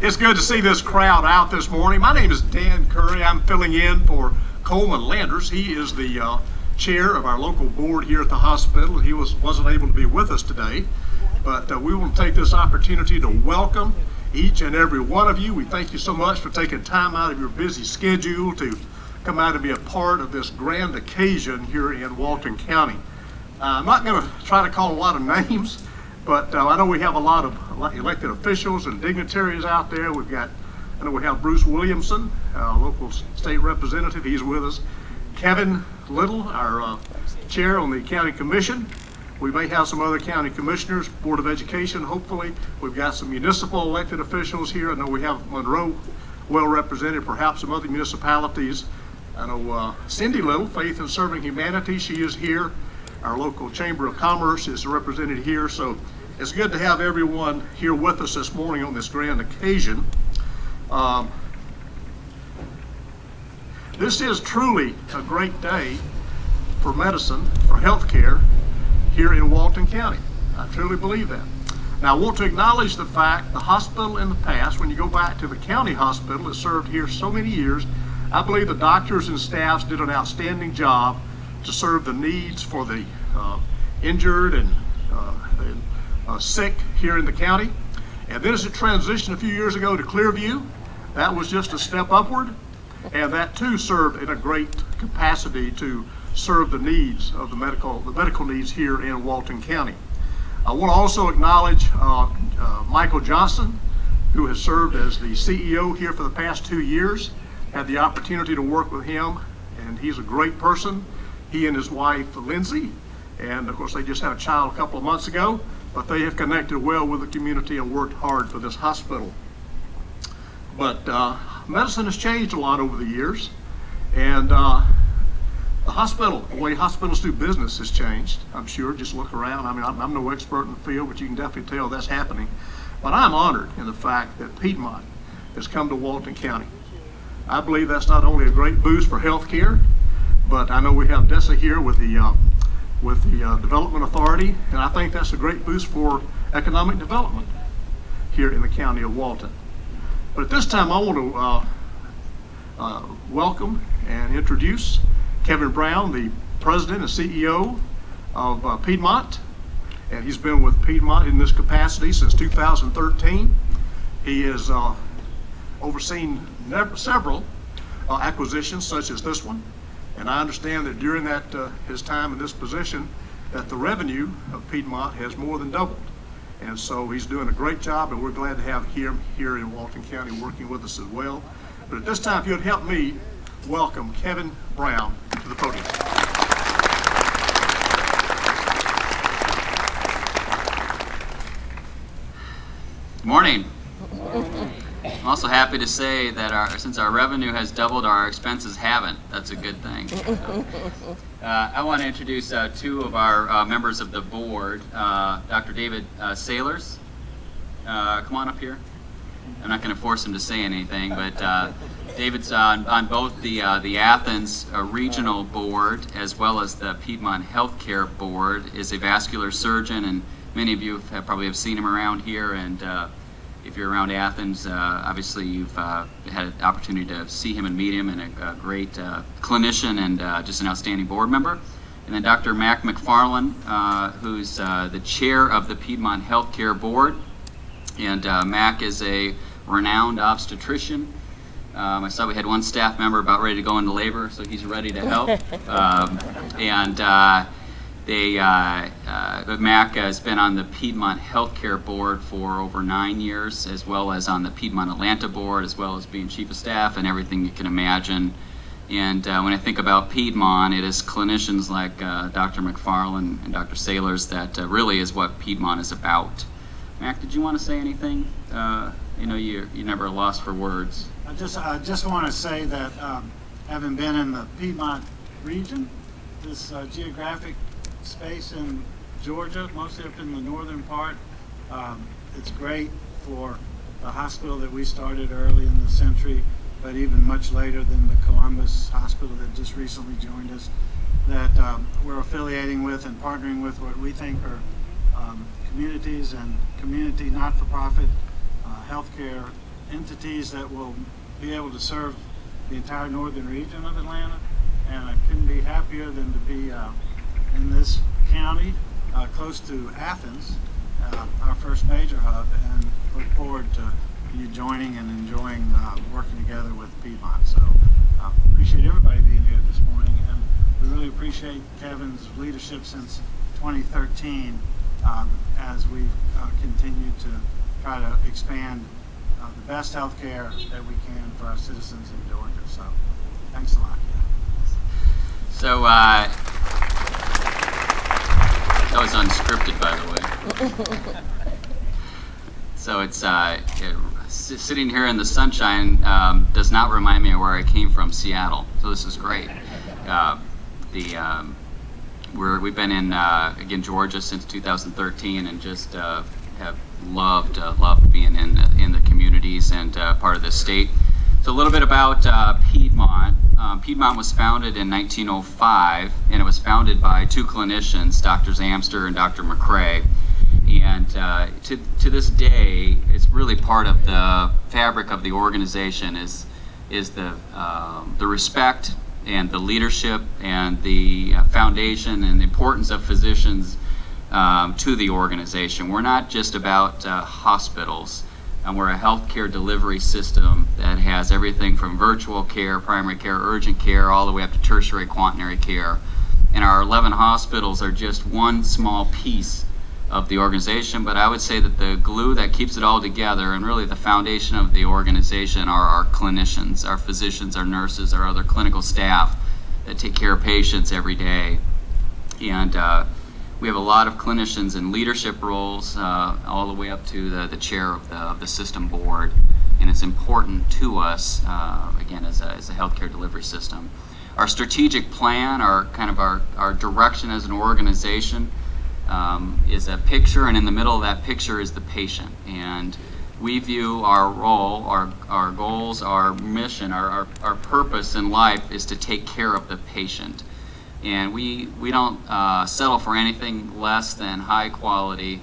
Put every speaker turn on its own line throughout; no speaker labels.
It's good to see this crowd out this morning. My name is Dan Curry. I'm filling in for Coleman Landers. He is the chair of our local board here at the hospital. He wasn't able to be with us today, but we want to take this opportunity to welcome each and every one of you. We thank you so much for taking time out of your busy schedule to come out and be a part of this grand occasion here in Walton County. I'm not going to try to call a lot of names, but I know we have a lot of elected officials and dignitaries out there. I know we have Bruce Williamson, local state representative. He's with us. Kevin Little, our chair on the county commission. We may have some other county commissioners, Board of Education, hopefully. We've got some municipal elected officials here. I know we have Monroe well represented, perhaps some other municipalities. I know Cindy Little, Faith and Serving Humanity, she is here. Our local Chamber of Commerce is represented here. So it's good to have everyone here with us this morning on this grand occasion. This is truly a great day for medicine, for healthcare here in Walton County. I truly believe that. Now I want to acknowledge the fact the hospital in the past, when you go back to the county hospital that served here so many years, I believe the doctors and staffs did an outstanding job to serve the needs for the injured and sick here in the county. And then as it transitioned a few years ago to Clearview, that was just a step upward, and that too served in a great capacity to serve the needs of the medical needs here in Walton County. I want to also acknowledge Michael Johnson, who has served as the CEO here for the past 2 years. Had the opportunity to work with him, and he's a great person. He and his wife, Lindsay, and of course they just had a child a couple of months ago, but they have connected well with the community and worked hard for this hospital. But medicine has changed a lot over the years, and the way hospitals do business has changed, I'm sure. Just look around. I mean, I'm no expert in the field, but you can definitely tell that's happening. But I'm honored in the fact that Piedmont has come to Walton County. I believe that's not only a great boost for healthcare, but I know we have Dessa here with the Development Authority, and I think that's a great boost for economic development here in the county of Walton. But at this time, I want to welcome and introduce Kevin Brown, the president and CEO of Piedmont, and he's been with Piedmont in this capacity since 2013. He has overseen several acquisitions such as this one, and I understand that during that his time in this position that the revenue of Piedmont has more than doubled, and so he's doing a great job, and we're glad to have him here in Walton County working with us as well. But at this time, if you'd help me welcome Kevin Brown to the podium.
Good morning. I'm also happy to say that since our revenue has doubled, our expenses haven't. That's a good thing. So, I want to introduce two of our members of the board. Dr. David Sailors, come on up here. I'm not going to force him to say anything, but David's on both the Athens Regional Board as well as the Piedmont Healthcare Board. Is a vascular surgeon, and many of you probably have seen him around here. And if you're around Athens, obviously you've had an opportunity to see him and meet him, and a great clinician and just an outstanding board member. And then Dr. Mac McFarland, who's the chair of the Piedmont Healthcare Board. And Mac is a renowned obstetrician. I saw we had one staff member about ready to go into labor, so he's ready to help. Mac has been on the Piedmont Healthcare Board for over 9 years, as well as on the Piedmont Atlanta Board, as well as being chief of staff and everything you can imagine. And when I think about Piedmont, it is clinicians like Dr. McFarland and Dr. Sailors that really is what Piedmont is about. Mac, did you want to say anything? You're never lost for words.
I just want to say that having been in the Piedmont region, this geographic space in Georgia, mostly up in the northern part, it's great for the hospital that we started early in the century, but even much later than the Columbus hospital that just recently joined us, that we're affiliating with and partnering with what we think are communities and community not-for-profit healthcare entities that will be able to serve the entire northern region of Atlanta, and I couldn't be happier than to be in this county, close to Athens, our first major hub, and look forward to you joining and enjoying working together with Piedmont. So appreciate everybody being here this morning, and we really appreciate Kevin's leadership since 2013 as we've continued to try to expand the best health care that we can for our citizens in Georgia. So thanks a lot.
So, that was unscripted, by the way. So it's sitting here in the sunshine does not remind me of where I came from, Seattle. So this is great. We've been in again Georgia since 2013, and just have loved being in the communities and part of the state. So a little bit about Piedmont. Piedmont was founded in 1905, and it was founded by two clinicians, Drs. Amster and Dr. McCrae. And to this day, it's really part of the fabric of the organization is the respect and the leadership and the foundation and the importance of physicians to the organization. We're not just about hospitals. We're a healthcare delivery system that has everything from virtual care, primary care, urgent care, all the way up to tertiary quaternary care. And our 11 hospitals are just one small piece of the organization, but I would say that the glue that keeps it all together and really the foundation of the organization are our clinicians, our physicians, our nurses, our other clinical staff that take care of patients every day. And we have a lot of clinicians in leadership roles, all the way up to the chair of the system board, and it's important to us, again, as a healthcare delivery system. Our strategic plan, our direction as an organization, is a picture, and in the middle of that picture is the patient. And we view our role, our goals, our mission, our purpose in life is to take care of the patient. And we don't settle for anything less than high quality,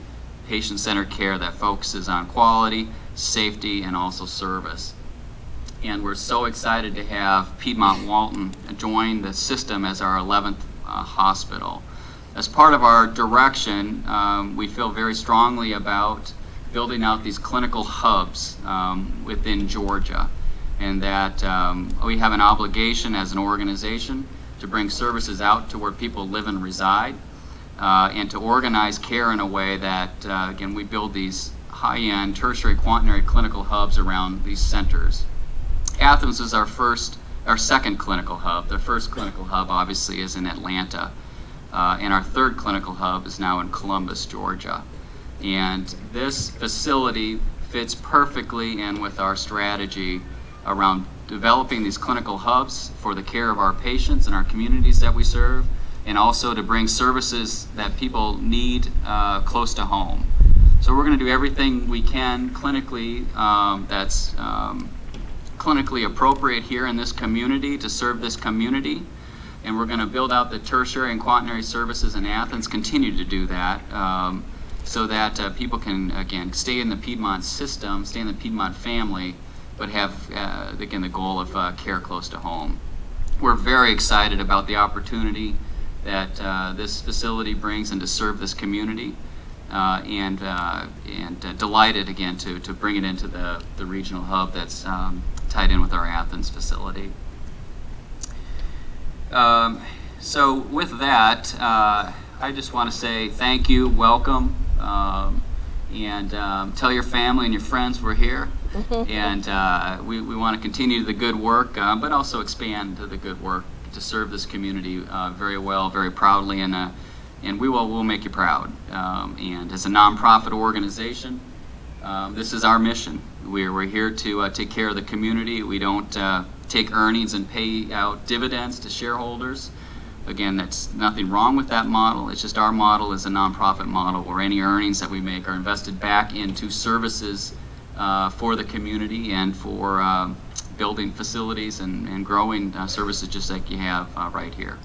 patient-centered care that focuses on quality, safety, and also service. And we're so excited to have Piedmont Walton join the system as our 11th hospital. As part of our direction, we feel very strongly about building out these clinical hubs within Georgia, and that we have an obligation as an organization to bring services out to where people live and reside, and to organize care in a way that, again, we build these high-end tertiary quaternary clinical hubs around these centers. Athens is our second clinical hub. The first clinical hub obviously is in Atlanta. And our third clinical hub is now in Columbus, Georgia. And this facility fits perfectly in with our strategy around developing these clinical hubs for the care of our patients and our communities that we serve, and also to bring services that people need close to home. So we're going to do everything we can clinically that's clinically appropriate here in this community to serve this community. And we're going to build out the tertiary and quaternary services in Athens, continue to do that, so that people can, again, stay in the Piedmont system, stay in the Piedmont family, but have, again, the goal of care close to home. We're very excited about the opportunity that this facility brings and to serve this community, and delighted, again, to bring it into the regional hub that's tied in with our Athens facility. So with that, I just want to say thank you, welcome, and tell your family and your friends we're here. And we want to continue the good work, but also expand the good work to serve this community very well, very proudly, and we'll make you proud. And as a nonprofit organization, this is our mission. We're here to take care of the community. We don't take earnings and pay out dividends to shareholders. Again, that's nothing wrong with that model. It's just our model is a nonprofit model where any earnings that we make are invested back into services for the community and for building facilities and growing services just like you have right here.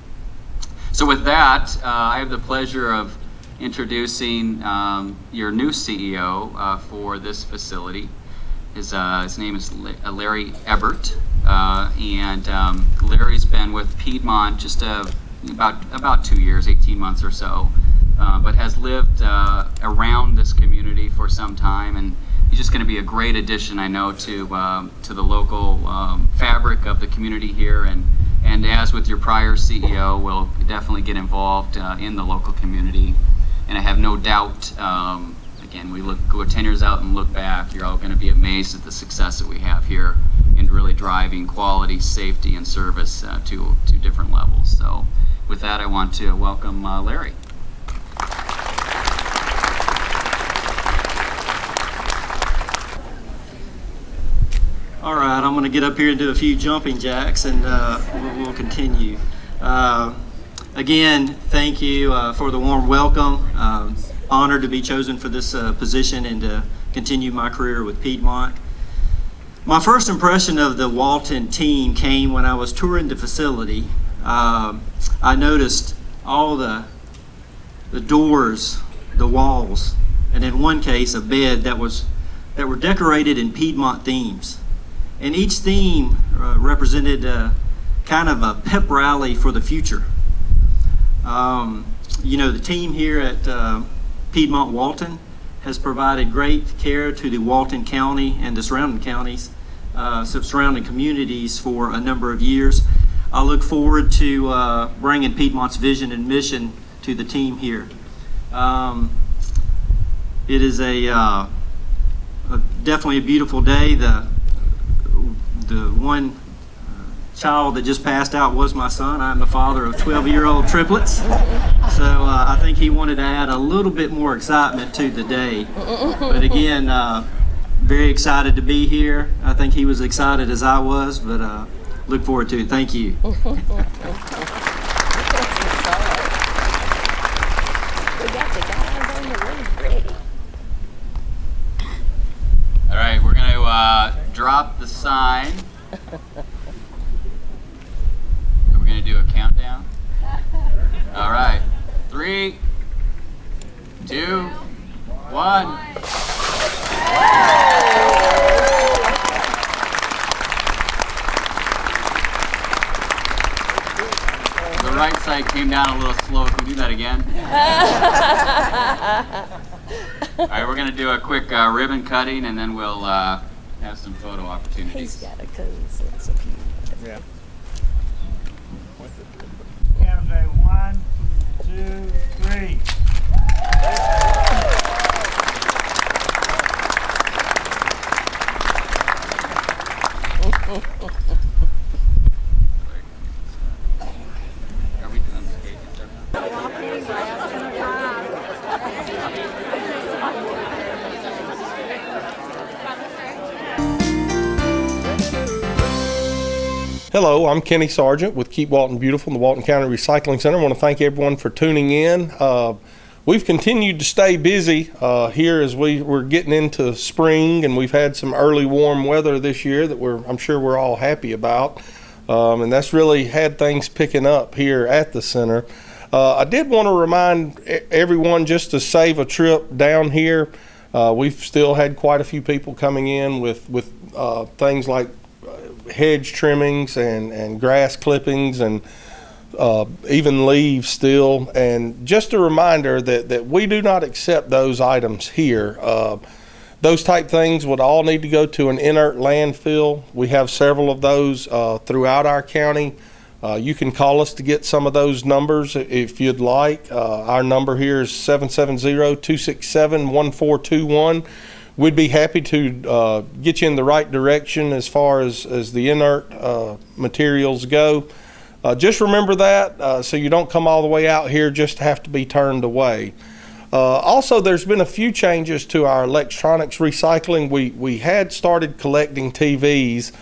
So with that, I have the pleasure of introducing your new CEO for this facility. His name is Larry Ebert, and Larry's been with Piedmont just about 2 years, 18 months or so, but has lived around this community for some time, and he's just going to be a great addition, I know, to the local fabric of the community here, and as with your prior CEO, will definitely get involved in the local community, and I have no doubt. Again, go 10 years out and look back, you're all going to be amazed at the success that we have here in really driving quality, safety, and service to different levels. So with that, I want to welcome Larry.
All right, I'm going to get up here and do a few jumping jacks, and we'll continue. Again, thank you for the warm welcome. Honored to be chosen for this position and to continue my career with Piedmont. My first impression of the Walton team came when I was touring the facility. I noticed all the doors, the walls, and in one case a bed that were decorated in Piedmont themes. And each theme represented kind of a pep rally for the future. The team here at Piedmont Walton has provided great care to the Walton County and the surrounding counties, surrounding communities for a number of years. I look forward to bringing Piedmont's vision and mission to the team here. It is definitely a beautiful day. The one child that just passed out was my son. I'm the father of 12-year-old triplets. So I think he wanted to add a little bit more excitement to the day. But again, very excited to be here. I think he was excited as I was, but look forward to it. Thank you.
We got the guys on the roof ready.
All right, we're going to drop the sign. And we're going to do a countdown. All right, 3, 2, 1. The right side came down a little slow. Can we do that again? All right, we're going to do a quick ribbon cutting, and then we'll have some photo opportunities.
He's got a cool sense of humor.
Yeah.
Count say 1, 2, 3.
Are we done skating stuff now?
Hello, I'm Kenny Sargent with Keep Walton Beautiful in the Walton County Recycling Center. I want to thank everyone for tuning in. We've continued to stay busy here as we're getting into spring, and we've had some early warm weather this year that I'm sure we're all happy about. And that's really had things picking up here at the center. I did want to remind everyone just to save a trip down here. We've still had quite a few people coming in with things like hedge trimmings and grass clippings and even leaves still. And just a reminder that we do not accept those items here. Those type things would all need to go to an inert landfill. We have several of those throughout our county. You can call us to get some of those numbers if you'd like. Our number here is 770-267-1421. We'd be happy to get you in the right direction as far as the inert materials go. Just remember that so you don't come all the way out here just to have to be turned away. Also, there's been a few changes to our electronics recycling. We had started collecting TVs,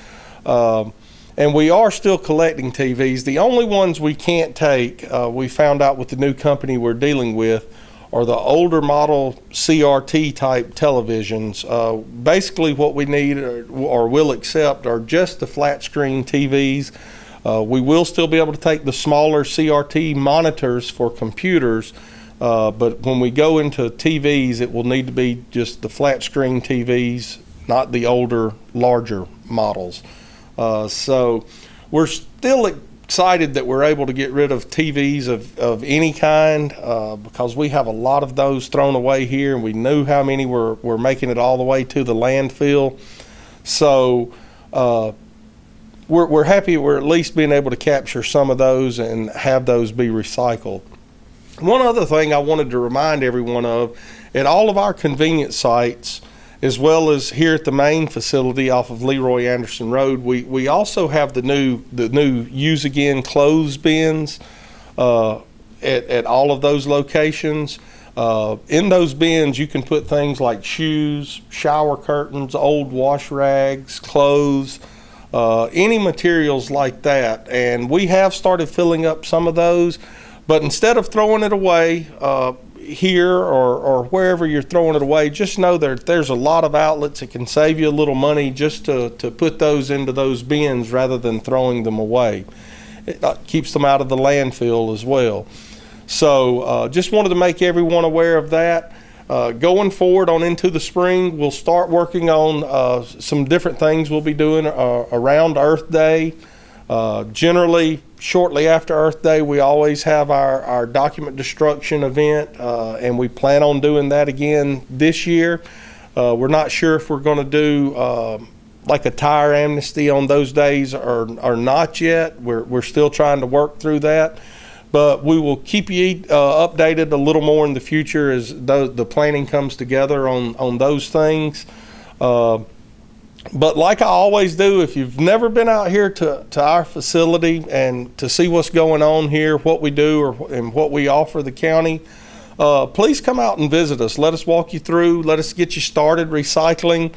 and we are still collecting TVs. The only ones we can't take, we found out with the new company we're dealing with, are the older model CRT type televisions. Basically what we need or will accept are just the flat screen TVs. We will still be able to take the smaller CRT monitors for computers, but when we go into TVs, it will need to be just the flat screen TVs not the older, larger models. So we're still excited that we're able to get rid of TVs of any kind because we have a lot of those thrown away here, and we knew how many were making it all the way to the landfill. So we're happy we're at least being able to capture some of those and have those be recycled. One other thing I wanted to remind everyone of, at all of our convenience sites, as well as here at the main facility off of Leroy Anderson Road, we also have the new use again clothes bins at all of those locations. In those bins, you can put things like shoes, shower curtains, old wash rags, clothes, any materials like that. And we have started filling up some of those, but instead of throwing it away here or wherever you're throwing it away, just know that there's a lot of outlets that can save you a little money just to put those into those bins rather than throwing them away. It keeps them out of the landfill as well. So just wanted to make everyone aware of that. Going forward on into the spring, we'll start working on some different things we'll be doing around Earth Day. Generally, shortly after Earth Day, we always have our document destruction event, and we plan on doing that again this year. We're not sure if we're going to do like a tire amnesty on those days or not yet. We're still trying to work through that. But we will keep you updated a little more in the future as the planning comes together on those things. But like I always do, if you've never been out here to our facility and to see what's going on here, what we do and what we offer the county, please come out and visit us. Let us walk you through. Let us get you started recycling.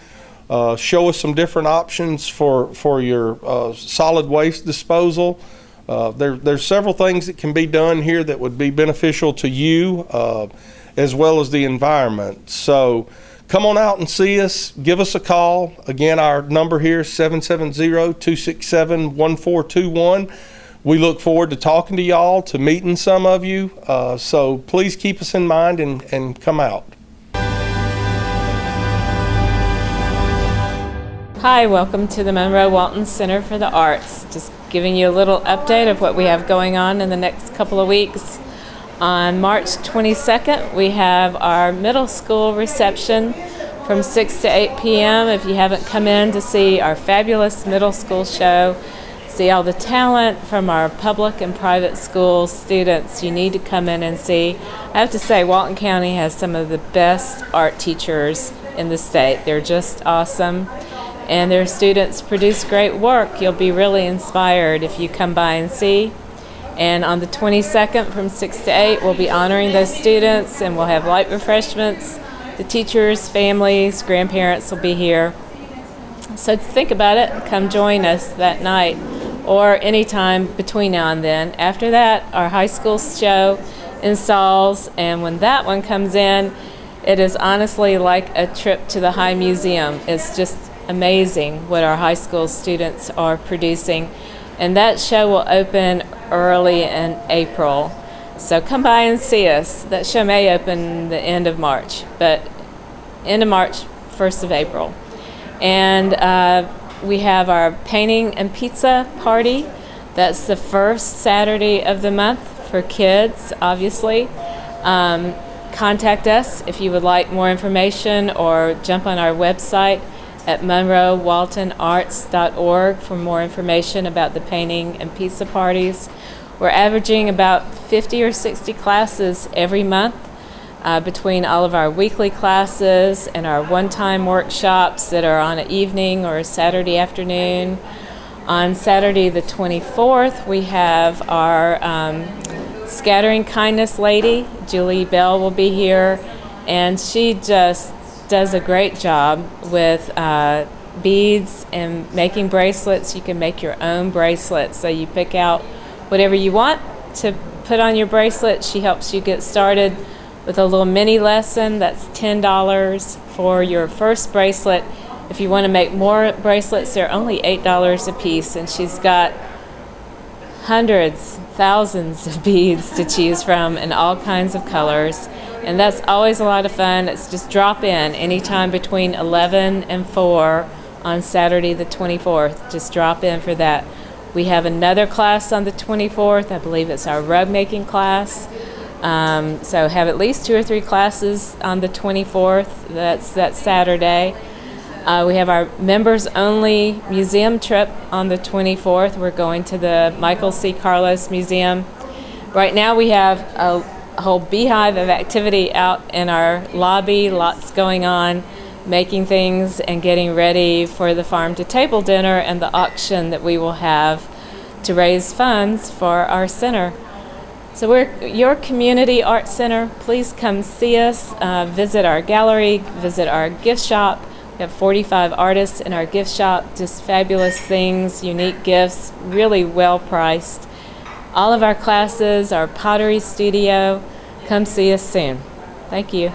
Show us some different options for your solid waste disposal. There's several things that can be done here that would be beneficial to you as well as the environment. So come on out and see us. Give us a call. Again, our number here is 770-267-1421. We look forward to talking to y'all, to meeting some of you. So please keep us in mind and come out.
Hi, welcome to the Monroe Walton Center for the Arts. Just giving you a little update of what we have going on in the next couple of weeks. On March 22nd, we have our middle school reception from 6 to 8 p.m. If you haven't come in to see our fabulous middle school show, see all the talent from our public and private school students, you need to come in and see. I have to say, Walton County has some of the best art teachers in the state. They're just awesome. And their students produce great work. You'll be really inspired if you come by and see. And on the 22nd from 6 to 8, we'll be honoring those students, and we'll have light refreshments. The teachers, families, grandparents will be here. So think about it. Come join us that night or anytime between now and then. After that, our high school show installs, and when that one comes in, it is honestly like a trip to the High Museum. It's just amazing what our high school students are producing. And that show will open early in April. So come by and see us. That show may open the end of March, but end of March, 1st of April. And we have our painting and pizza party. That's the first Saturday of the month for kids, obviously. Contact us if you would like more information, or jump on our website at monroewaltonarts.org for more information about the painting and pizza parties. We're averaging about 50 or 60 classes every month between all of our weekly classes and our one-time workshops that are on an evening or a Saturday afternoon. On Saturday the 24th, we have our Scattering Kindness lady. Julie Bell will be here, and she just does a great job with beads and making bracelets. You can make your own bracelets. So you pick out whatever you want to put on your bracelet. She helps you get started with a little mini lesson. That's $10 for your first bracelet. If you want to make more bracelets, they're only $8 a piece, and she's got hundreds, thousands of beads to choose from in all kinds of colors. And that's always a lot of fun. It's just drop in anytime between 11 and 4 on Saturday the 24th. Just drop in for that. We have another class on the 24th. I believe it's our rug making class. So have at least 2 or 3 classes on the 24th. That's that Saturday. We have our members-only museum trip on the 24th. We're going to the Michael C. Carlos Museum. Right now we have a whole beehive of activity out in our lobby, lots going on, making things and getting ready for the farm-to-table dinner and the auction that we will have to raise funds for our center. So we're your community art center. Please come see us, visit our gallery, visit our gift shop. We have 45 artists in our gift shop, just fabulous things, unique gifts, really well priced. All of our classes, our pottery studio. Come see us soon. Thank you.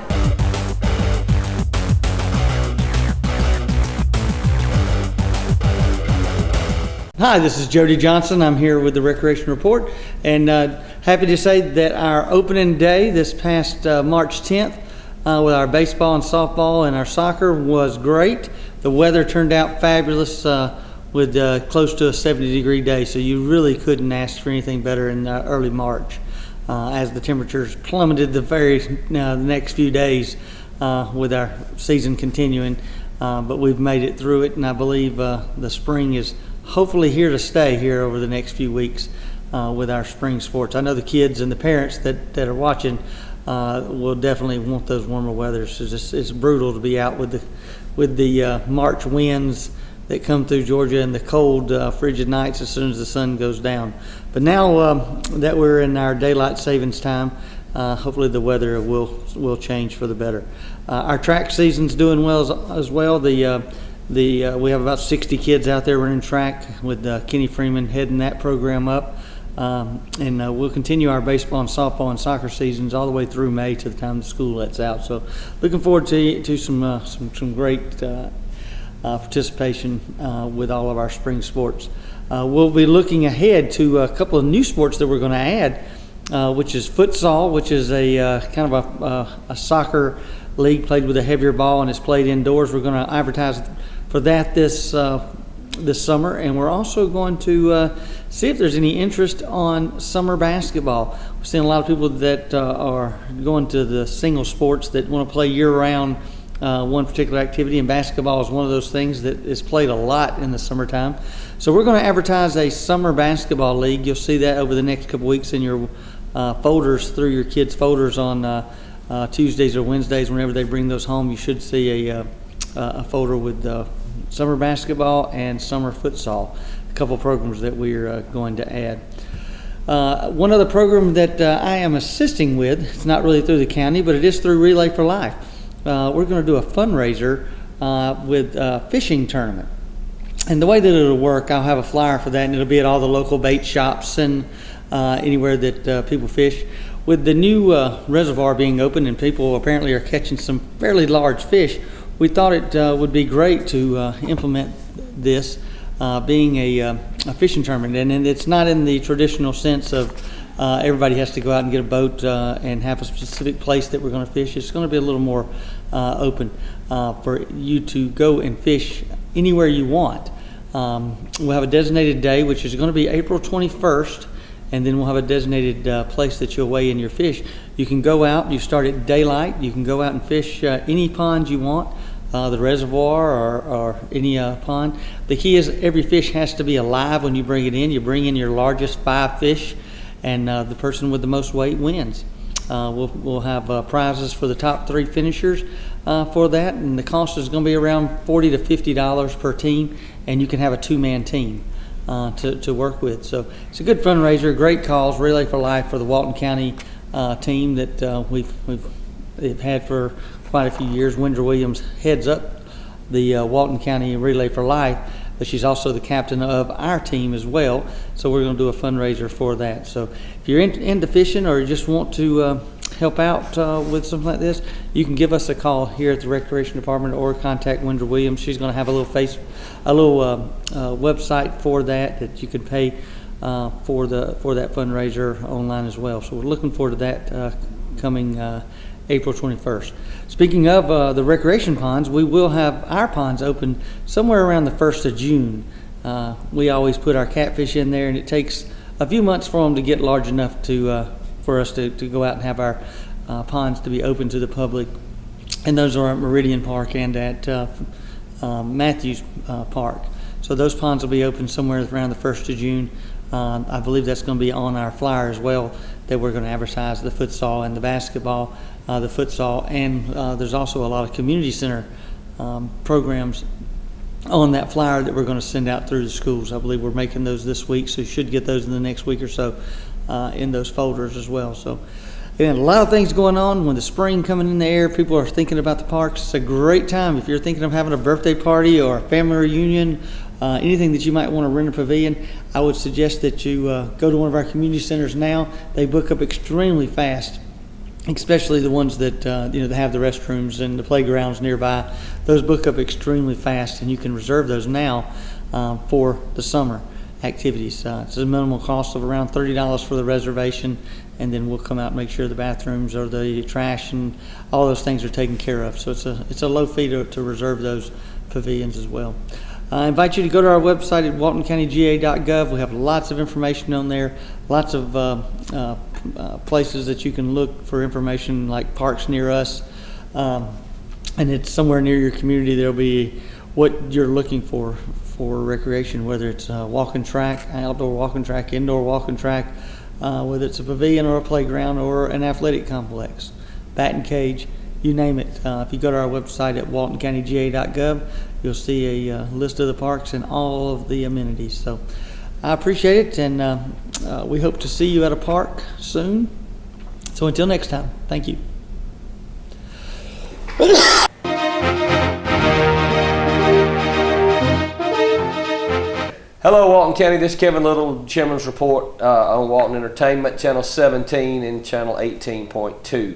Hi, this is Jody Johnson. I'm here with the Recreation Report, and happy to say that our opening day this past March 10th with our baseball and softball and our soccer was great. The weather turned out fabulous with close to a 70-degree day, so you really couldn't ask for anything better in early March as the temperatures plummeted the next few days with our season continuing. But we've made it through it, and I believe the spring is hopefully here to stay here over the next few weeks with our spring sports. I know the kids and the parents that are watching will definitely want those warmer weathers. It's brutal to be out with the March winds that come through Georgia and the cold, frigid nights as soon as the sun goes down. But now that we're in our daylight savings time, hopefully the weather will change for the better. Our track season's doing well as well. We have about 60 kids out there running track with Kenny Freeman heading that program up. And we'll continue our baseball and softball and soccer seasons all the way through May to the time the school lets out. So looking forward to some great participation with all of our spring sports. We'll be looking ahead to a couple of new sports that we're going to add, which is futsal, which is a kind of a soccer league played with a heavier ball and is played indoors. We're going to advertise for that this summer, and we're also going to see if there's any interest on summer basketball. We're seeing a lot of people that are going to the single sports that want to play year-round one particular activity, and basketball is one of those things that is played a lot in the summertime. So we're going to advertise a summer basketball league. You'll see that over the next couple weeks in your folders, through your kids' folders on Tuesdays or Wednesdays. Whenever they bring those home, you should see a folder with summer basketball and summer futsal, a couple programs that we're going to add. One other program that I am assisting with, it's not really through the county, but it is through Relay for Life. We're going to do a fundraiser with a fishing tournament. And the way that it'll work, I'll have a flyer for that, and it'll be at all the local bait shops and anywhere that people fish. With the new reservoir being open and people apparently are catching some fairly large fish, we thought it would be great to implement this being a fishing tournament. And it's not in the traditional sense of everybody has to go out and get a boat and have a specific place that we're going to fish. It's going to be a little more open for you to go and fish anywhere you want. We'll have a designated day, which is going to be April 21st, and then we'll have a designated place that you'll weigh in your fish. You can go out, you start at daylight, you can go out and fish any pond you want, the reservoir or any pond. The key is every fish has to be alive when you bring it in. You bring in your largest 5 fish, and the person with the most weight wins. We'll have prizes for the top 3 finishers for that, and the cost is going to be around $40 to $50 per team, and you can have a 2-man team to work with. So it's a good fundraiser, great cause, Relay for Life for the Walton County team that we've had for quite a few years. Wendra Williams heads up the Walton County Relay for Life, but she's also the captain of our team as well. So we're going to do a fundraiser for that. So if you're into fishing or you just want to help out with something like this, you can give us a call here at the Recreation Department or contact Wendra Williams. She's going to have a little website for that you can pay for that fundraiser online as well. So we're looking forward to that coming April 21st. Speaking of the recreation ponds, we will have our ponds open somewhere around the 1st of June. We always put our catfish in there, and it takes a few months for them to get large enough for us to go out and have our ponds to be open to the public. And those are at Meridian Park and at Matthews Park. So those ponds will be open somewhere around the 1st of June. I believe that's going to be on our flyer as well, that we're going to advertise the futsal and the basketball, the futsal, and there's also a lot of community center programs on that flyer that we're going to send out through the schools. I believe we're making those this week, so you should get those in the next week or so in those folders as well. So, and a lot of things going on. When the spring coming in the air, people are thinking about the parks. It's a great time. If you're thinking of having a birthday party or a family reunion, anything that you might want to rent a pavilion, I would suggest that you go to one of our community centers now. They book up extremely fast, especially the ones that that have the restrooms and the playgrounds nearby. Those book up extremely fast, and you can reserve those now for the summer activities. It's a minimal cost of around $30 for the reservation, and then we'll come out and make sure the bathrooms or the trash and all those things are taken care of. So it's a low fee to reserve those pavilions as well. I invite you to go to our website at waltoncountyga.gov. We have lots of information on there, lots of places that you can look for information like parks near us. And it's somewhere near your community. There'll be what you're looking for recreation, whether it's a walking track, outdoor walking track, indoor walking track, whether it's a pavilion or a playground or an athletic complex, batting cage, you name it. If you go to our website at waltoncountyga.gov, you'll see a list of the parks and all of the amenities. So I appreciate it, and we hope to see you at a park soon. So until next time, thank you.
Hello, Walton County. This is Kevin Little, Chairman's Report on Walton Entertainment, Channel 17 and Channel 18.2.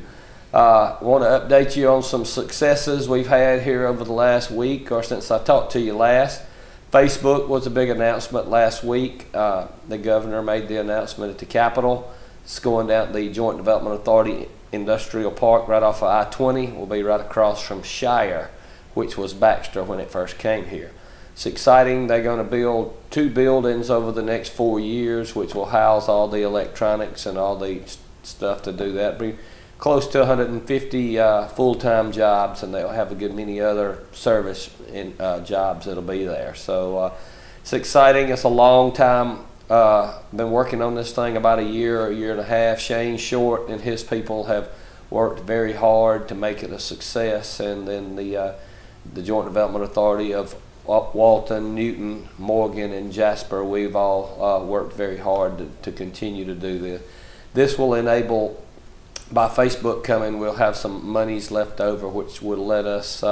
I want to update you on some successes we've had here over the last week or since I talked to you last. Facebook was a big announcement last week. The governor made the announcement at the Capitol. It's going down the Joint Development Authority Industrial Park right off of I-20. Will be right across from Shire, which was Baxter when it first came here. It's exciting. They're going to build 2 buildings over the next 4 years, which will house all the electronics and all the stuff to do that. Be close to 150 full-time jobs, and they'll have a good many other service jobs that'll be there. So it's exciting. It's a long time. Been working on this thing about a year and a half. Shane Short and his people have worked very hard to make it a success, and then the Joint Development Authority of Walton, Newton, Morgan, and Jasper, we've all worked very hard to continue to do this. This will enable, by Facebook coming, we'll have some monies left over, which will let us be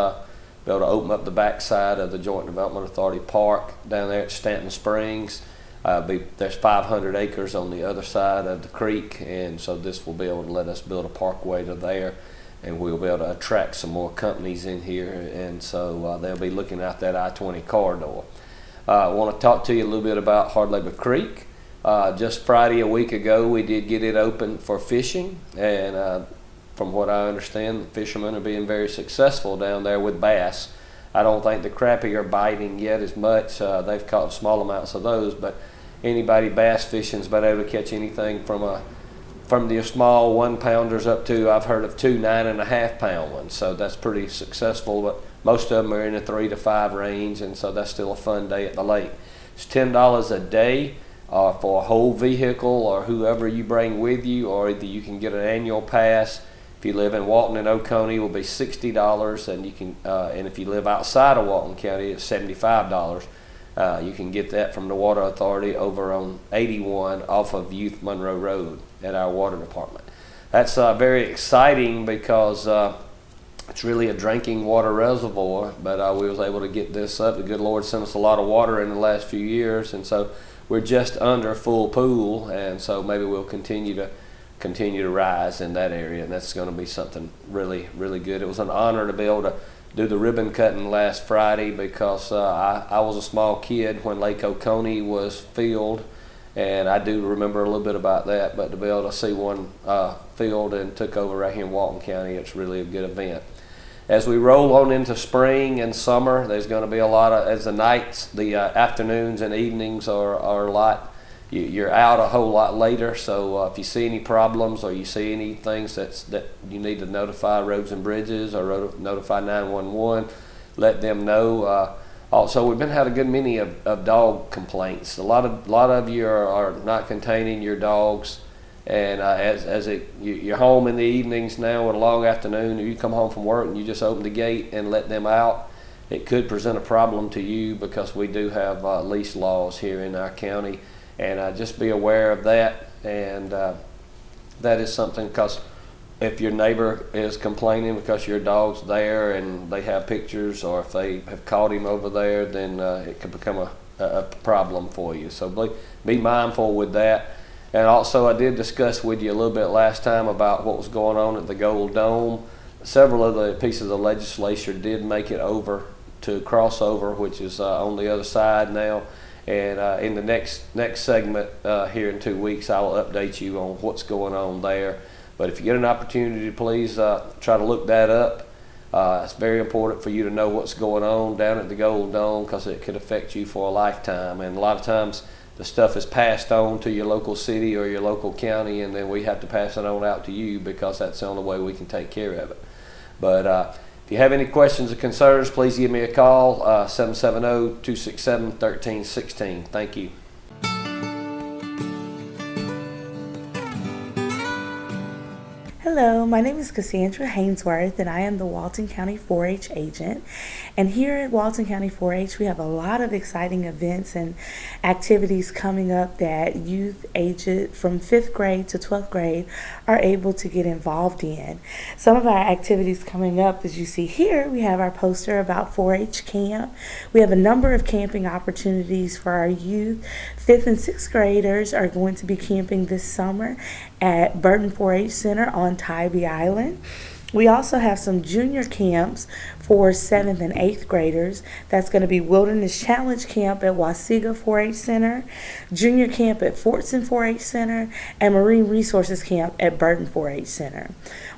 able to open up the backside of the Joint Development Authority Park down there at Stanton Springs. There's 500 acres on the other side of the creek, and so this will be able to let us build a parkway to there, and we'll be able to attract some more companies in here, and so they'll be looking at that I-20 corridor. I want to talk to you a little bit about Hard Labor Creek. Just Friday a week ago, we did get it open for fishing, and from what I understand, the fishermen are being very successful down there with bass. I don't think the crappie are biting yet as much. They've caught small amounts of those, but anybody bass fishing's been able to catch anything from the small 1-pounders up to, I've heard of 2 9.5-pound ones. So that's pretty successful, but most of them are in the 3 to 5 range, and so that's still a fun day at the lake. It's $10 a day for a whole vehicle or whoever you bring with you, or either you can get an annual pass. If you live in Walton and Oconee, it will be $60, and you can. And if you live outside of Walton County, it's $75. You can get that from the Water Authority over on 81 off of Youth Monroe Road at our water department. That's very exciting because it's really a drinking water reservoir, but we was able to get this up. The good Lord sent us a lot of water in the last few years, and so we're just under full pool, and so maybe we'll continue to rise in that area, and that's going to be something really, really good. It was an honor to be able to do the ribbon cutting last Friday because I was a small kid when Lake Oconee was filled, And I do remember a little bit about that, but to be able to see one filled and took over right here in Walton County, it's really a good event. As we roll on into spring and summer, there's going to be a lot of, as the nights, the afternoons and evenings are a lot, you're out a whole lot later. So if you see any problems or you see any things that you need to notify Roads and Bridges or notify 911, let them know. Also, we've been had a good many of dog complaints. A lot of you are not containing your dogs, and you're home in the evenings now with a long afternoon, or you come home from work and you just open the gate and let them out. It could present a problem to you because we do have leash laws here in our county, and just be aware of that. And that is something, because if your neighbor is complaining because your dog's there and they have pictures, or if they have caught him over there, then it could become a problem for you. So be mindful with that. And also, I did discuss with you a little bit last time about what was going on at the Gold Dome. Several of the pieces of legislation did make it over to crossover, which is on the other side now. And in the next segment here in 2 weeks, I will update you on what's going on there. But if you get an opportunity, please try to look that up. It's very important for you to know what's going on down at the Gold Dome, because it could affect you for a lifetime. And a lot of times the stuff is passed on to your local city or your local county, and then we have to pass it on out to you, because that's the only way we can take care of it. But if you have any questions or concerns, please give me a call, 770-267-1316. Thank you.
Hello, my name is Cassandra Hainsworth, and I am the Walton County 4-H agent. And here at Walton County 4-H, we have a lot of exciting events and activities coming up that youth aged from 5th grade to 12th grade are able to get involved in. Some of our activities coming up, as you see here, we have our poster about 4-H camp. We have a number of camping opportunities for our youth. 5th and 6th graders are going to be camping this summer at Burton 4-H Center on Tybee Island. We also have some junior camps for 7th and 8th graders. That's going to be Wilderness Challenge Camp at Wasiga 4-H Center, Junior Camp at Fortson 4-H Center, and Marine Resources Camp at Burton 4-H Center.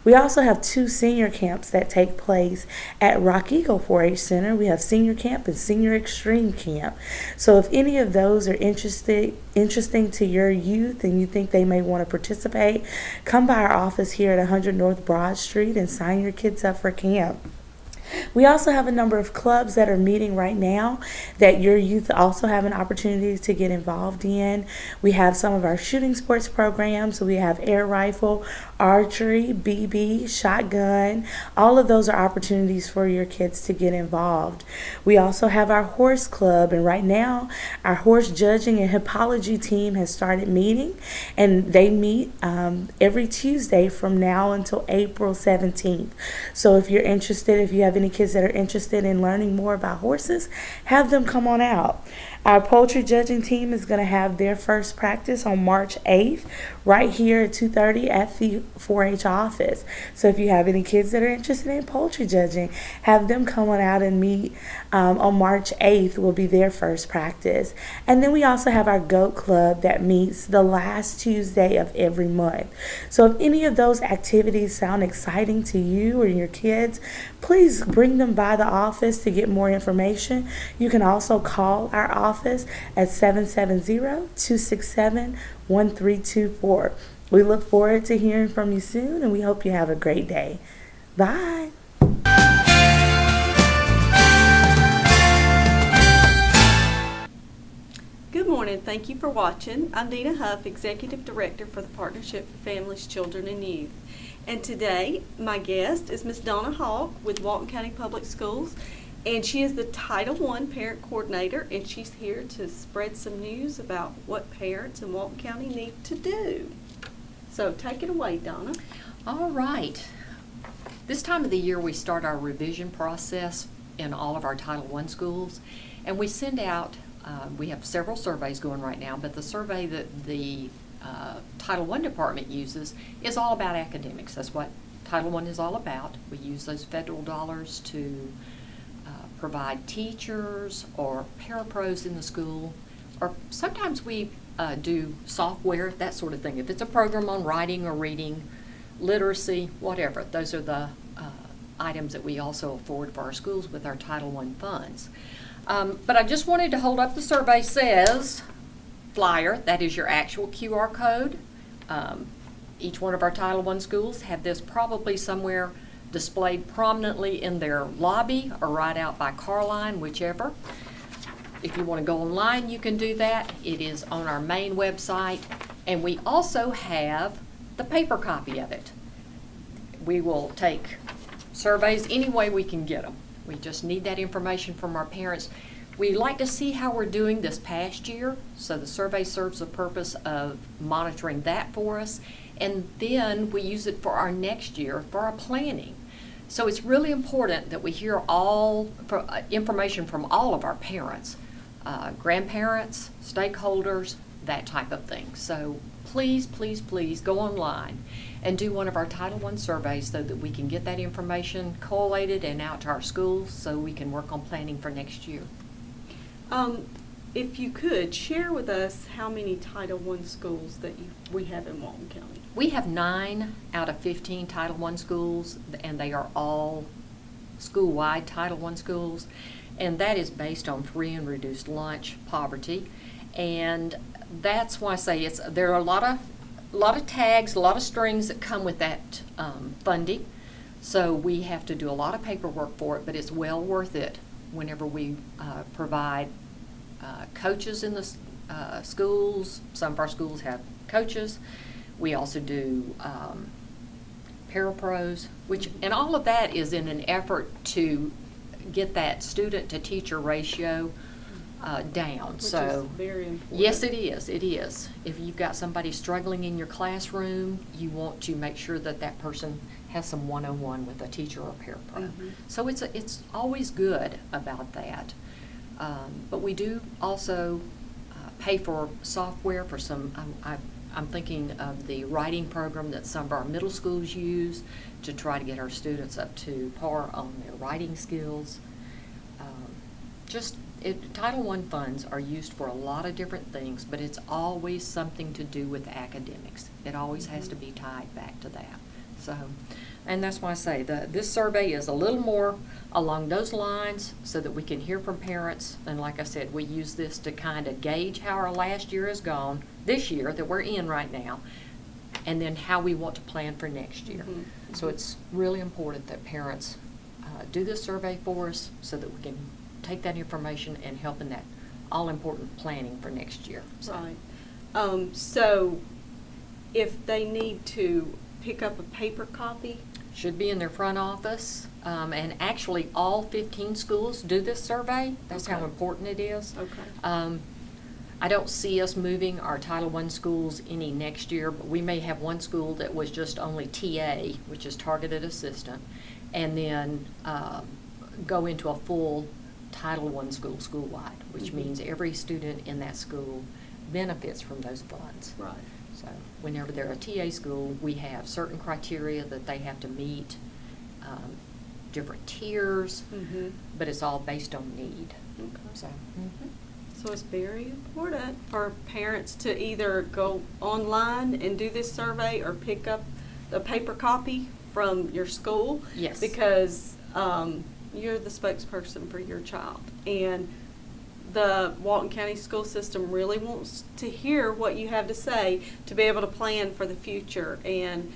We also have 2 senior camps that take place at Rock Eagle 4-H Center. We have Senior Camp and Senior Extreme Camp. So if any of those are interesting to your youth and you think they may want to participate, come by our office here at 100 North Broad Street and sign your kids up for camp. We also have a number of clubs that are meeting right now that your youth also have an opportunity to get involved in. We have some of our shooting sports programs. So we have air rifle, archery, BB, shotgun. All of those are opportunities for your kids to get involved. We also have our horse club, and right now our horse judging and hippology team has started meeting, and they meet every Tuesday from now until April 17th. So if you're interested, if you have any kids that are interested in learning more about horses, have them come on out. Our poultry judging team is going to have their first practice on March 8th right here at 2:30 at the 4-H office. So if you have any kids that are interested in poultry judging, have them come on out and meet on March 8th will be their first practice. And then we also have our goat club that meets the last Tuesday of every month. So if any of those activities sound exciting to you or your kids, please bring them by the office to get more information. You can also call our office at 770-267-1324. We look forward to hearing from you soon, and we hope you have a great day. Bye.
Good morning. Thank you for watching. I'm Dina Huff, Executive Director for the Partnership for Families, Children, and Youth. And today, my guest is Ms. Donna Hawk with Walton County Public Schools, and she is the Title I Parent Coordinator, and she's here to spread some news about what parents in Walton County need to do. So take it away, Donna.
All right. This time of the year, we start our revision process in all of our Title I schools, and we send out, we have several surveys going right now, but the survey that the Title I department uses is all about academics. That's what Title I is all about. We use those federal dollars to provide teachers or parapros in the school, or sometimes we do software, that sort of thing. If it's a program on writing or reading, literacy, whatever, those are the items that we also afford for our schools with our Title I funds. But I just wanted to hold up the survey says flyer, that is your actual QR code. Each one of our Title I schools have this probably somewhere displayed prominently in their lobby or right out by car line, whichever. If you want to go online, you can do that. It is on our main website, and we also have the paper copy of it. We will take surveys any way we can get them. We just need that information from our parents. We like to see how we're doing this past year, so the survey serves the purpose of monitoring that for us, and then we use it for our next year for our planning. So it's really important that we hear all information from all of our parents, grandparents, stakeholders, that type of thing. So please, please, please go online and do one of our Title I surveys so that we can get that information collated and out to our schools so we can work on planning for next year.
If you could, share with us how many Title I schools that we have in Walton County.
We have 9 out of 15 Title I schools, and they are all school-wide Title I schools, and that is based on free and reduced lunch poverty. And that's why I say there are a lot of tags, a lot of strings that come with that funding. So we have to do a lot of paperwork for it, but it's well worth it whenever we provide coaches in the schools. Some of our schools have coaches. We also do parapros, and all of that is in an effort to get that student to teacher ratio down.
Which
so
is very important.
Yes, it is. It is. If you've got somebody struggling in your classroom, you want to make sure that that person has some one-on-one with a teacher or parapro.
Mm-hmm.
So it's always good about that. But we do also pay for software for some. I'm thinking of the writing program that some of our middle schools use to try to get our students up to par on their writing skills. Title I funds are used for a lot of different things, but it's always something to do with academics. It always has to be tied back to that. So, and that's why I say this survey is a little more along those lines so that we can hear from parents. And like I said, we use this to kind of gauge how our last year has gone, this year that we're in right now, and then how we want to plan for next year.
Mm-hmm.
So it's really important that parents do this survey for us so that we can take that information and help in that all-important planning for next year. So.
Right. So if they need to pick up a paper copy?
Should be in their front office. And actually, all 15 schools do this survey. That's
Okay.
how important it is.
Okay.
I don't see us moving our Title I schools any next year, but we may have one school that was just only TA, which is targeted assistant, and then go into a full Title I school school-wide, which
Mm-hmm.
means every student in that school benefits from those funds.
Right.
So whenever they're a TA school, we have certain criteria that they have to meet, different tiers,
Mm-hmm.
but it's all based on need.
Okay.
So,
So it's very important for parents to either go online and do this survey or pick up the paper copy from your school.
Yes.
Because you're the spokesperson for your child. And the Walton County school system really wants to hear what you have to say to be able to plan for the future. And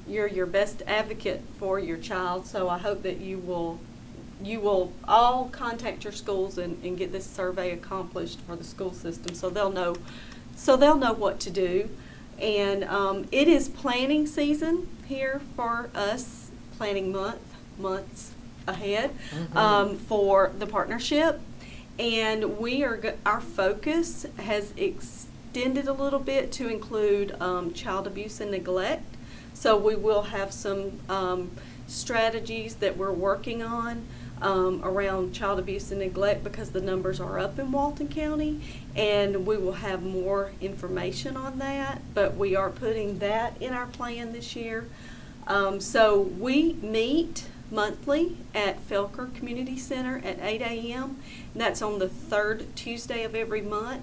you're your best advocate for your child. So I hope that you will all contact your schools and get this survey accomplished for the school system so they'll know what to do. And it is planning season here for us, planning months ahead for the partnership. And our focus has extended a little bit to include child abuse and neglect. So we will have some strategies that we're working on around child abuse and neglect because the numbers are up in Walton County, and we will have more information on that, but we are putting that in our plan this year. So we meet monthly at Felker Community Center at 8 a.m. And that's on the third Tuesday of every month.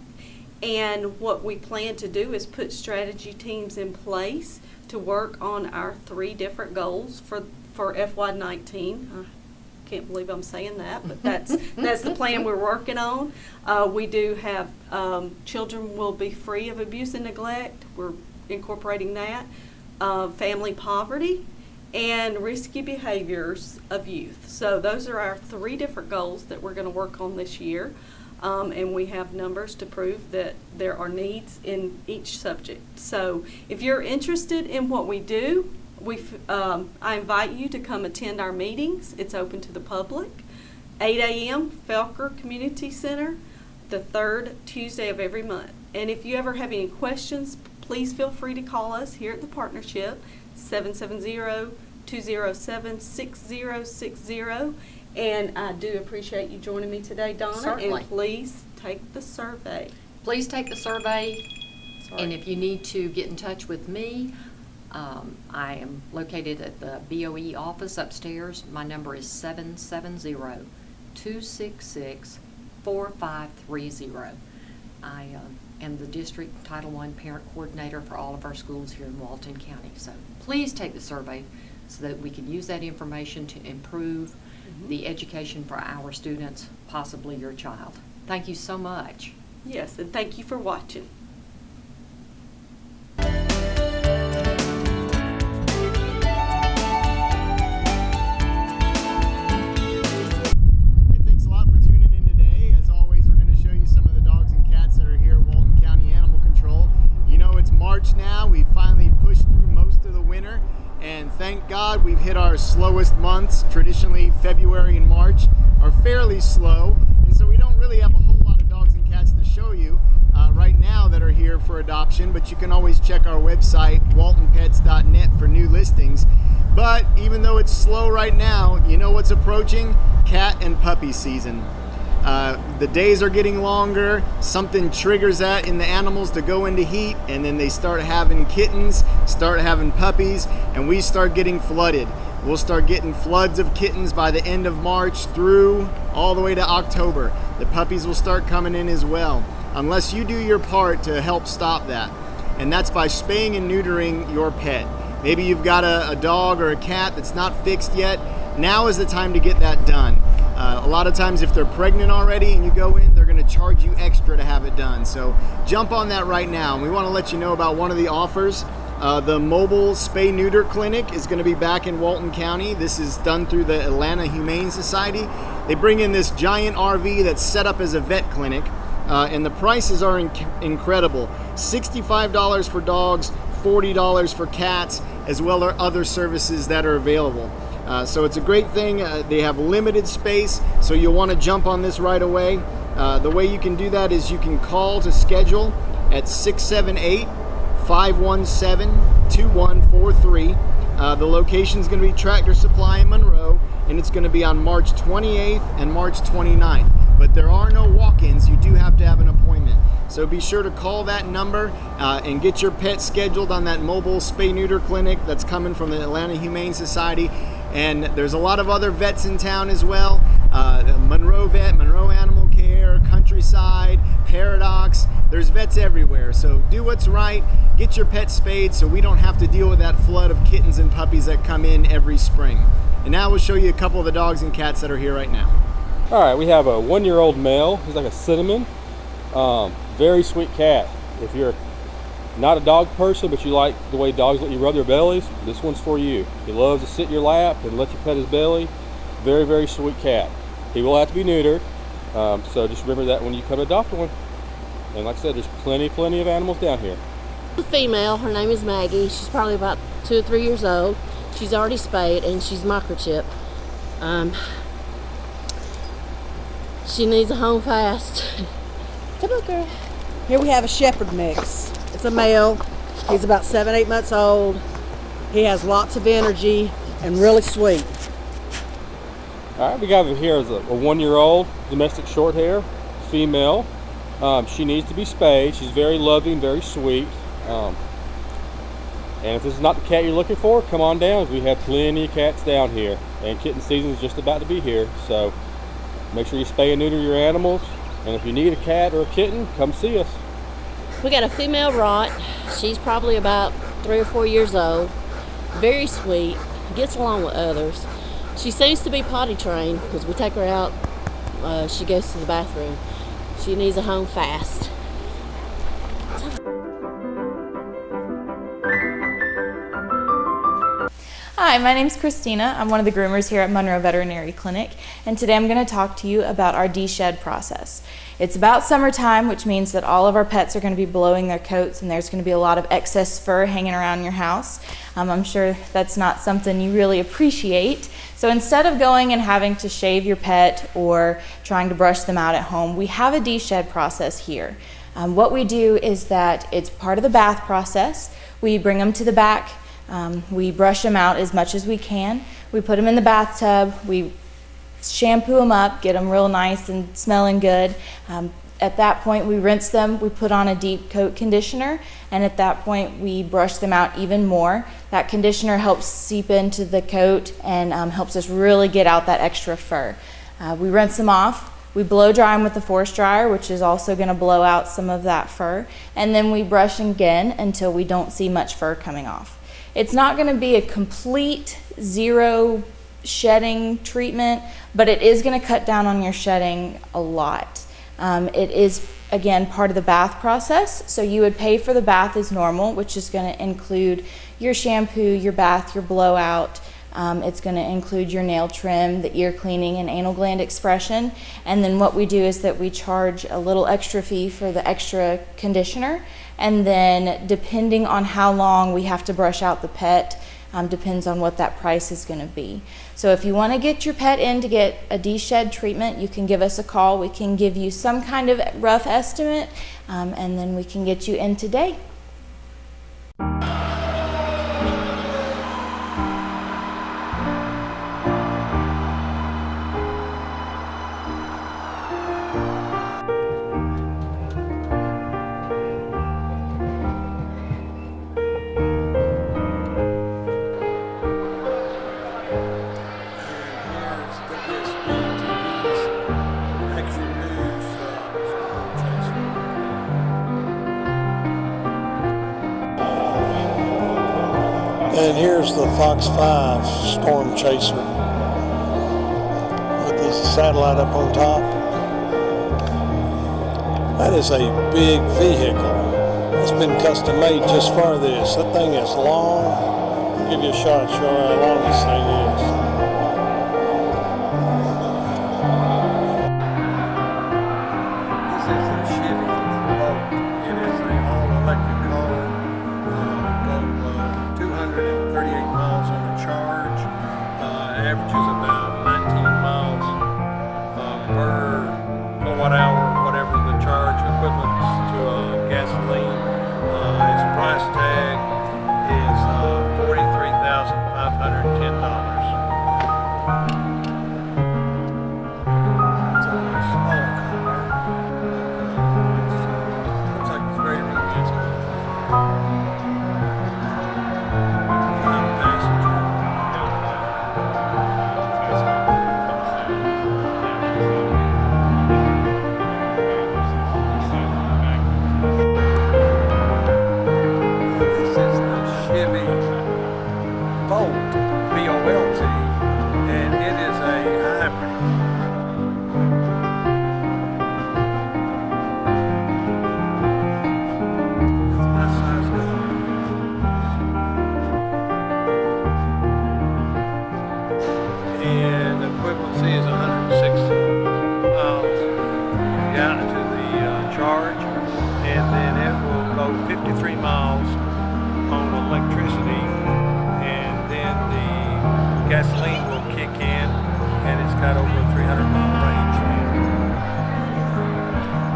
And what we plan to do is put strategy teams in place to work on our 3 different goals for FY19. Can't believe I'm saying that, but that's the plan we're working on. We do have children will be free of abuse and neglect. We're incorporating that. Family poverty and risky behaviors of youth. So those are our 3 different goals that we're going to work on this year. And we have numbers to prove that there are needs in each subject. So if you're interested in what we do, I invite you to come attend our meetings. It's open to the public. 8 a.m. Felker Community Center, the 3rd Tuesday of every month. And if you ever have any questions, please feel free to call us here at the partnership, 770-207-6060. And I do appreciate you joining me today, Donna.
Certainly.
And please take the survey.
Please take the survey. And if you need to get in touch with me, I am located at the BOE office upstairs. My number is 770-266-4530. I am the district Title I parent coordinator for all of our schools here in Walton County. So please take the survey so that we can use that information to improve the education for our students, possibly your child. Thank you so much.
Yes, and thank you for watching.
Thanks a lot for tuning in today. As always, we're going to show you some of the dogs and cats that are here at Walton County Animal Control. You know, it's March now. We finally pushed through most of the winter, and thank God we've hit our slowest months. Traditionally, February and March are fairly slow, and so we don't really have a whole lot of dogs and cats to show you right now that are here for adoption, but you can always check our website, waltonpets.net, for new listings. But even though it's slow right now, you know what's approaching? Cat and puppy season. The days are getting longer, something triggers that in the animals to go into heat, and then they start having kittens, start having puppies, and we start getting flooded. We'll start getting floods of kittens by the end of March through all the way to October. The puppies will start coming in as well, unless you do your part to help stop that. And that's by spaying and neutering your pet. Maybe you've got a dog or a cat that's not fixed yet. Now is the time to get that done. A lot of times if they're pregnant already and you go in, they're going to charge you extra to have it done. So jump on that right now. And we want to let you know about one of the offers. The mobile spay-neuter clinic is going to be back in Walton County. This is done through the Atlanta Humane Society. They bring in this giant RV that's set up as a vet clinic, and the prices are incredible. $65 for dogs, $40 for cats, as well as other services that are available. So it's a great thing. They have limited space, so you'll want to jump on this right away. The way you can do that is you can call to schedule at 678-517-2143. The location is going to be Tractor Supply in Monroe, and it's going to be on March 28th and March 29th. But there are no walk-ins. You do have to have an appointment. So be sure to call that number and get your pet scheduled on that mobile spay-neuter clinic that's coming from the Atlanta Humane Society. And there's a lot of other vets in town as well. Monroe Vet, Monroe Animal Care, Countryside, Paradox. There's vets everywhere. So do what's right. Get your pet spayed so we don't have to deal with that flood of kittens and puppies that come in every spring. And now we'll show you a couple of the dogs and cats that are here right now.
All right, we have a 1-year-old male. He's like a cinnamon. Very sweet cat. If you're not a dog person, but you like the way dogs let you rub their bellies, this one's for you. He loves to sit in your lap and let you pet his belly. Very, very sweet cat. He will have to be neutered, so just remember that when you come adopt one. And like I said, there's plenty of animals down here.
A female, her name is Maggie. She's probably about 2 or 3 years old. She's already spayed and she's microchipped. She needs a home fast. Come on, girl.
Here we have a shepherd mix.
It's a male. He's about 7, 8 months old.
He has lots of energy and really sweet.
All right, we got here is a 1-year-old domestic short hair female. She needs to be spayed. She's very loving, very sweet. And if this is not the cat you're looking for, come on down. We have plenty of cats down here, and kitten season is just about to be here. So make sure you spay and neuter your animals. And if you need a cat or a kitten, come see us.
We got a female rot. She's probably about 3 or 4 years old. Very sweet. Gets along with others. She seems to be potty trained because we take her out. She goes to the bathroom. She needs a home fast.
Hi, my name's Christina. I'm one of the groomers here at Monroe Veterinary Clinic, and today I'm going to talk to you about our de-shed process. It's about summertime, which means that all of our pets are going to be blowing their coats and there's going to be a lot of excess fur hanging around your house. I'm sure that's not something you really appreciate. So instead of going and having to shave your pet or trying to brush them out at home, we have a de-shed process here. What we do is that it's part of the bath process. We bring them to the back. We brush them out as much as we can. We put them in the bathtub. We shampoo them up, get them real nice and smelling good. At that point, we rinse them. We put on a deep coat conditioner, and at that point, we brush them out even more. That conditioner helps seep into the coat and helps us really get out that extra fur. We rinse them off. We blow dry them with the force dryer, which is also going to blow out some of that fur, and then we brush again until we don't see much fur coming off. It's not going to be a complete zero shedding treatment, but it is going to cut down on your shedding a lot. It is, again, part of the bath process, so you would pay for the bath as normal, which is going to include your shampoo, your bath, your blowout. It's going to include your nail trim, the ear cleaning, and anal gland expression. And then what we do is that we charge a little extra fee for the extra conditioner. And then depending on how long we have to brush out the pet, depends on what that price is going to be. So if you want to get your pet in to get a de-shed treatment, you can give us a call. We can give you some kind of rough estimate, and then we can get you in today.
And here's the Fox 5 Storm Chaser with the satellite up on top. That is a big vehicle. It's been custom made just for this. That thing is long. I'll give you a shot, show how long this thing is. Gasoline will kick in, and it's got over a 300-mile range.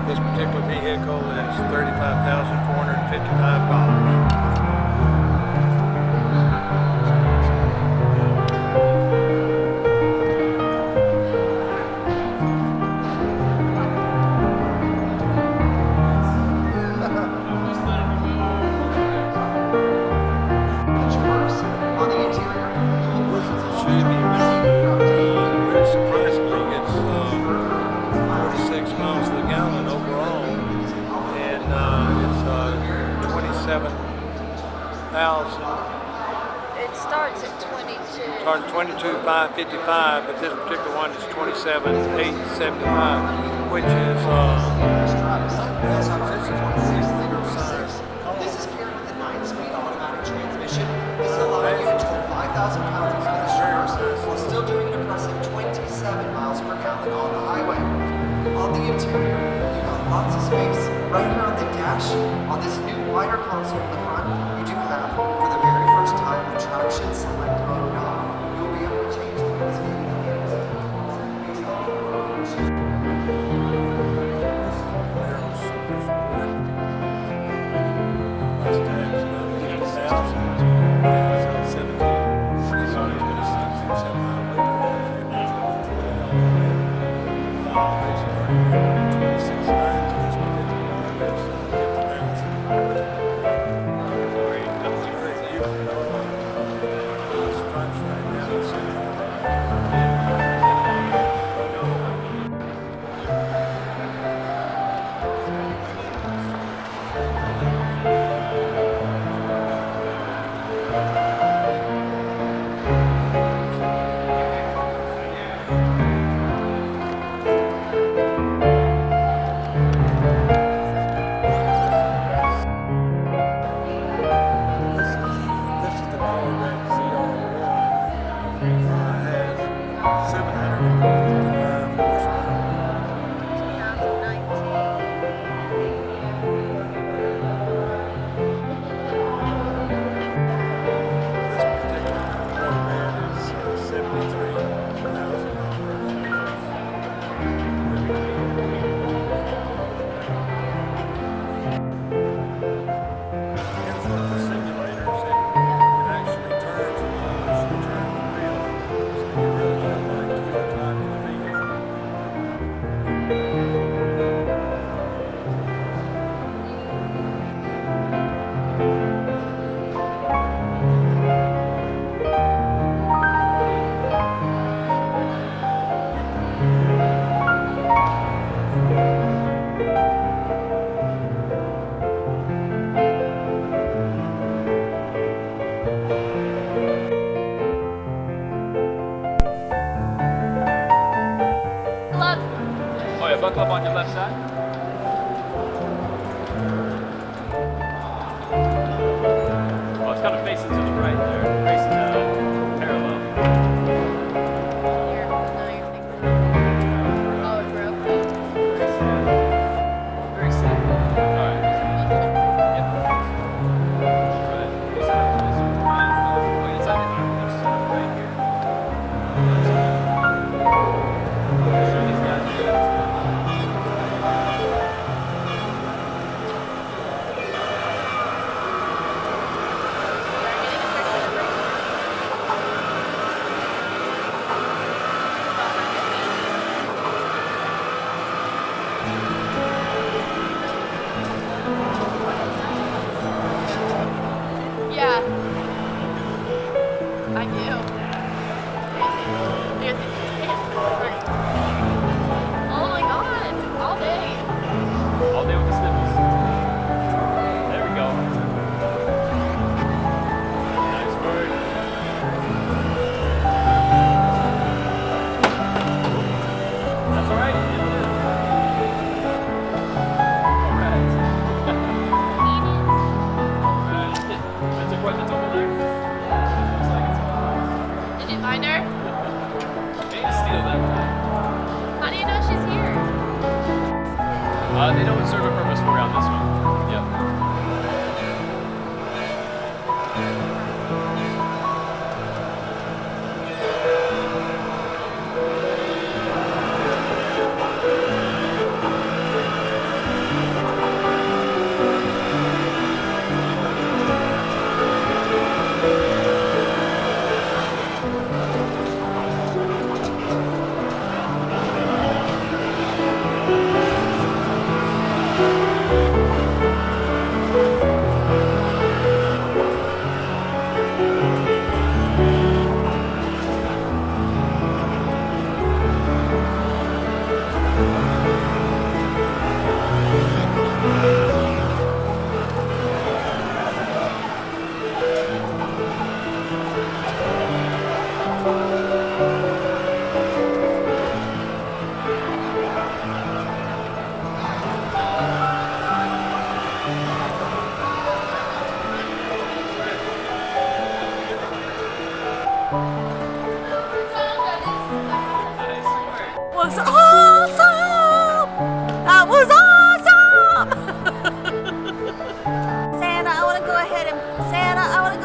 This particular vehicle is $35,455. It's 27,000.
It starts at 22.
Starting 22,555, but this particular one is 27,875, which is
This is paired with a 9-speed automatic transmission. This is allowing you to tow 5,000 pounds of finished reverse while still doing an impressive 27 miles per gallon on the highway. On the interior, you've got lots of space. Right here on the dash, on this new wider console in the front, you do have, for the very first time, the traction select mode knob. You'll be able to change the wheels maybe the gears.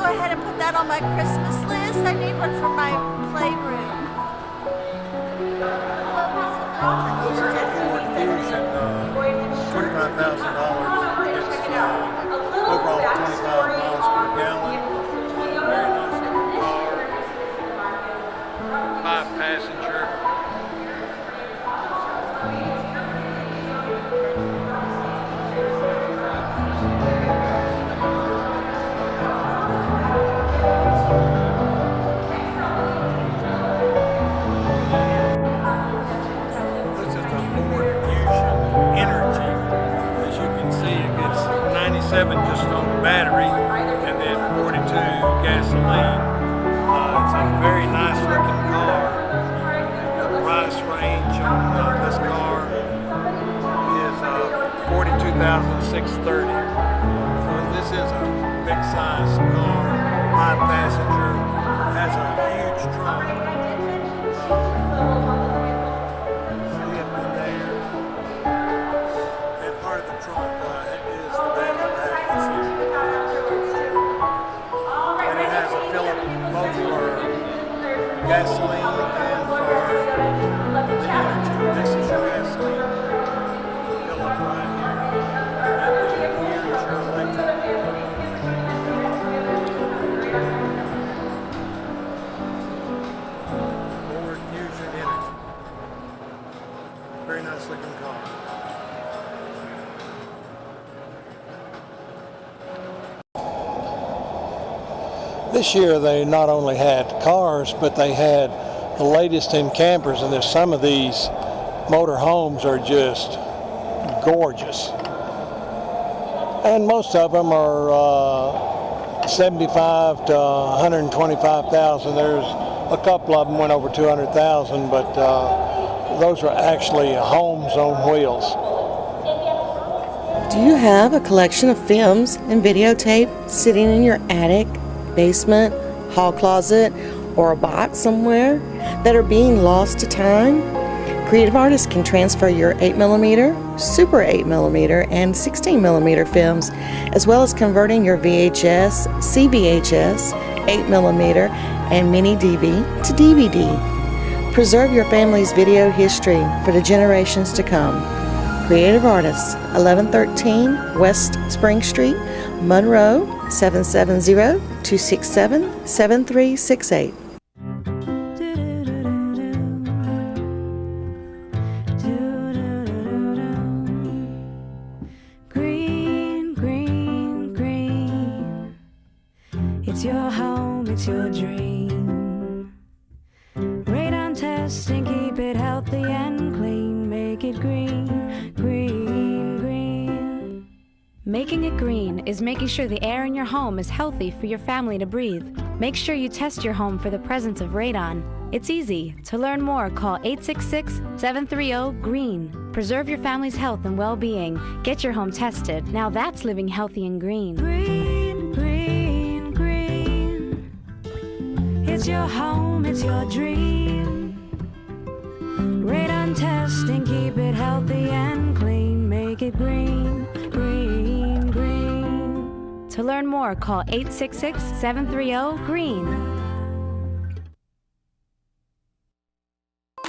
ahead and put that on my Christmas list. I need one for my playroom.
This is a Ford Fusion, $25,000. It's overall 25 miles per gallon. Very nice looking car. 5-passenger. This is a Ford Fusion Energy. As you can see, it gets 97 just on the battery and then 42 gasoline. It's a very nice looking car. The price range on this car is $42,630. So this is a big size car, 5-passenger, has a huge trunk. See up in there. And part of the trunk is the battery pack that's here. And it has a fill-up both for gasoline and for the energy. This is your gasoline fill-up right here. And then here is your electric. Ford Fusion Energy. Very nice looking car. This year they not only had cars, but they had the latest in campers, and there's some of these motor homes are just gorgeous. And most of them are 75 to 125,000. There's a couple of them went over 200,000, but those are actually homes on wheels.
Do you have a collection of films and videotape sitting in your attic, basement, hall closet, or a box somewhere that are being lost to time? Creative artists can transfer your 8mm, Super 8mm, and 16mm films, as well as converting your VHS, CVHS, 8mm, and mini DV to DVD. Preserve your family's video history for the generations to come. Creative Artists, 1113 West Spring Street, Monroe, 770-267-7368.
Green, green, green. It's your home, it's your dream. Radon test and keep it healthy and clean. Make it green, green, green.
Making it green is making sure the air in your home is healthy for your family to breathe. Make sure you test your home for the presence of radon. It's easy. To learn more, call 866-730-GREEN. Preserve your family's health and well-being. Get your home tested. Now that's living healthy and green.
Green, green, green. It's your home, it's your dream. Radon test and keep it healthy and clean. Make it green, green, green.
To learn more, call 866-730-GREEN.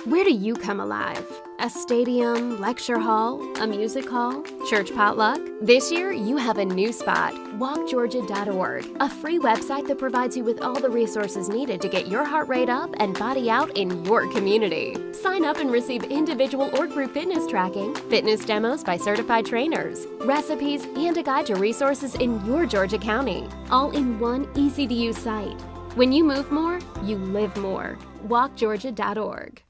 Where do you come alive? A stadium, lecture hall, a music hall, church potluck? This year, you have a new spot, walkgeorgia.org, a free website that provides you with all the resources needed to get your heart rate up and body out in your community. Sign up and receive individual or group fitness tracking, fitness demos by certified trainers, recipes, and a guide to resources in your Georgia County, all in one easy-to-use site. When you move more, you live more. walkgeorgia.org.